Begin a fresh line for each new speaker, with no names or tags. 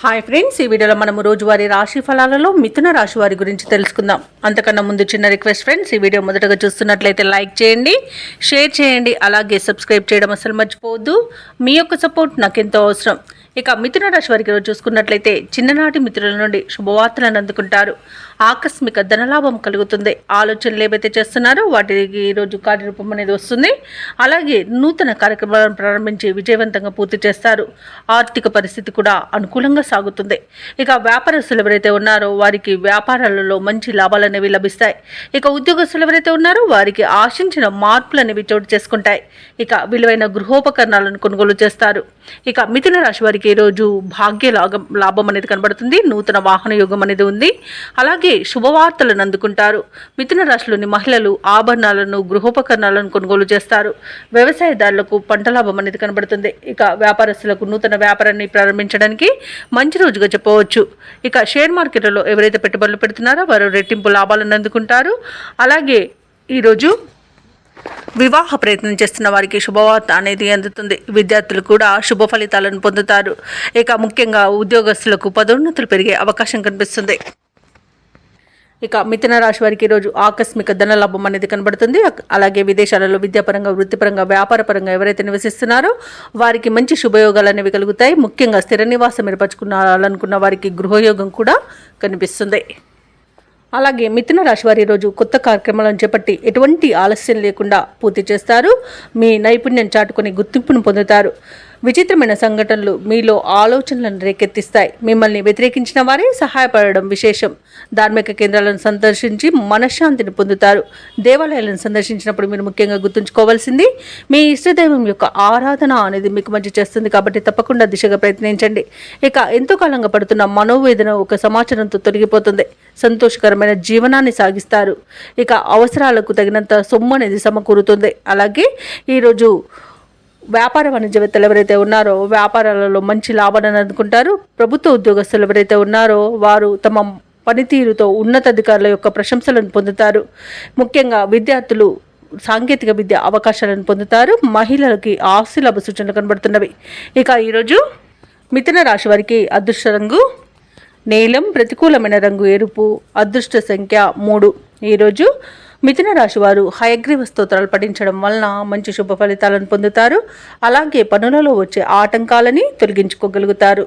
Hi friends, ఈ వీడియోలో మనము రోజువారీ రాశి ఫలాలలో మిథున రాశి వారి గురించి తెలుసుకుందాం. అంతకన్నా ముందు చిన్న రిక్వెస్ట్ ఫ్రెండ్స్, ఈ వీడియో మొదటగా చూస్తున్నట్లయితే లైక్ చేయండి, షేర్ చేయండి, అలాగే సబ్స్క్రైబ్ చేయడం అసలు మర్చిపోవద్దు. మీ యొక్క సపోర్ట్ నాకు ఎంతో అవసరం. ఇక మిథున రాశి వారికి రోజు చూసుకున్నట్లయితే చిన్ననాటి మిత్రుల నుండి శుభవార్తలను అందుకుంటారు. ఆకస్మిక ధనలాభం కలుగుతుంది. ఆలోచనలు ఏవైతే చేస్తున్నారో వాటికి ఈరోజు కార్యరూపం అనేది వస్తుంది. అలాగే నూతన కార్యక్రమాలను ప్రారంభించి విజయవంతంగా పూర్తి చేస్తారు. ఆర్థిక పరిస్థితి కూడా అనుకూలంగా సాగుతుంది. ఇక వ్యాపారస్తులు ఎవరైతే ఉన్నారో వారికి వ్యాపారాలలో మంచి లాభాలు అనేవి లభిస్తాయి. ఇక ఉద్యోగస్తులు ఎవరైతే ఉన్నారో వారికి ఆశించిన మార్పులు అనేవి చోటు చేసుకుంటాయి. ఇక విలువైన గృహోపకరణాలను కొనుగోలు చేస్తారు. ఇక మిథున రాశి వారికి ఈరోజు భాగ్య లాభం అనేది కనబడుతుంది. నూతన వాహన యోగం అనేది ఉంది. అలాగే శుభవార్తలను అందుకుంటారు. మిథున రాశిలోని మహిళలు ఆభరణాలను గృహోపకరణాలను కొనుగోలు చేస్తారు. వ్యవసాయదారులకు పంట లాభం అనేది కనబడుతుంది. ఇక వ్యాపారస్తులకు నూతన వ్యాపారాన్ని ప్రారంభించడానికి మంచి రోజుగా చెప్పవచ్చు. ఇక షేర్ మార్కెట్లలో ఎవరైతే పెట్టుబడులు పెడుతున్నారో వారు రెట్టింపు లాభాలను అందుకుంటారు. అలాగే ఈరోజు వివాహ ప్రయత్నం చేస్తున్న వారికి శుభవార్త అనేది అందుతుంది. విద్యార్థులు కూడా శుభ ఫలితాలను పొందుతారు. ఇక ముఖ్యంగా ఉద్యోగస్తులకు పదోన్నతులు పెరిగే అవకాశం కనిపిస్తుంది. ఇక మిథున రాశి వారికి ఈరోజు ఆకస్మిక ధనలాభం అనేది కనబడుతుంది. అలాగే విదేశాలలో విద్యాపరంగా, వృత్తిపరంగా, వ్యాపారపరంగా ఎవరైతే నివసిస్తున్నారో వారికి మంచి శుభయోగాలు అనేవి కలుగుతాయి. ముఖ్యంగా స్థిర నివాసం ఏర్పరచుకున్నారనుకున్న వారికి గృహయోగం కూడా కనిపిస్తుంది. అలాగే మిథున రాశి వారి ఈరోజు కొత్త కార్యక్రమాలను చేపట్టి ఎటువంటి ఆలస్యం లేకుండా పూర్తి చేస్తారు. మీ నైపుణ్యం చాటుకొని గుర్తింపును పొందుతారు. విచిత్రమైన సంఘటనలు మీలో ఆలోచనలను రేకెత్తిస్తాయి. మిమ్మల్ని వ్యతిరేకించిన వారే సహాయపడడం విశేషం. ధార్మిక కేంద్రాలను సందర్శించి మనశ్శాంతిని పొందుతారు. దేవాలయాలను సందర్శించినప్పుడు మీరు ముఖ్యంగా గుర్తుంచుకోవాల్సింది మీ ఇష్టదైవం యొక్క ఆరాధన అనేది మీకు మంచి చేస్తుంది. కాబట్టి తప్పకుండా దిశగా ప్రయత్నించండి. ఇక ఎంతో కాలంగా పడుతున్న మనోవేదన ఒక సమాచారంతో తొలగిపోతుంది. సంతోషకరమైన జీవనాన్ని సాగిస్తారు. ఇక అవసరాలకు తగినంత సొమ్ము అనేది సమకూరుతుంది. అలాగే ఈరోజు వ్యాపార వాణిజ్యవేత్తలు ఎవరైతే ఉన్నారో వ్యాపారాలలో మంచి లాభాలను అందుకుంటారు. ప్రభుత్వ ఉద్యోగస్తులు ఎవరైతే ఉన్నారో వారు తమ పనితీరుతో ఉన్నతాధికారుల యొక్క ప్రశంసలను పొందుతారు. ముఖ్యంగా విద్యార్థులు సాంకేతిక విద్య అవకాశాలను పొందుతారు. మహిళలకి ఆస్తి లాభ సూచనలు కనబడుతున్నవి. ఇక ఈరోజు మిథున రాశి వారికి అదృష్ట రంగు నీలం, ప్రతికూలమైన రంగు ఎరుపు, అదృష్ట సంఖ్య 3. ఈరోజు మిథున రాశి వారు హయగ్రీవ స్తోత్రాలు పఠించడం వలన మంచి శుభ ఫలితాలను పొందుతారు. అలాగే పనులలో వచ్చే ఆటంకాలని తొలగించుకోగలుగుతారు.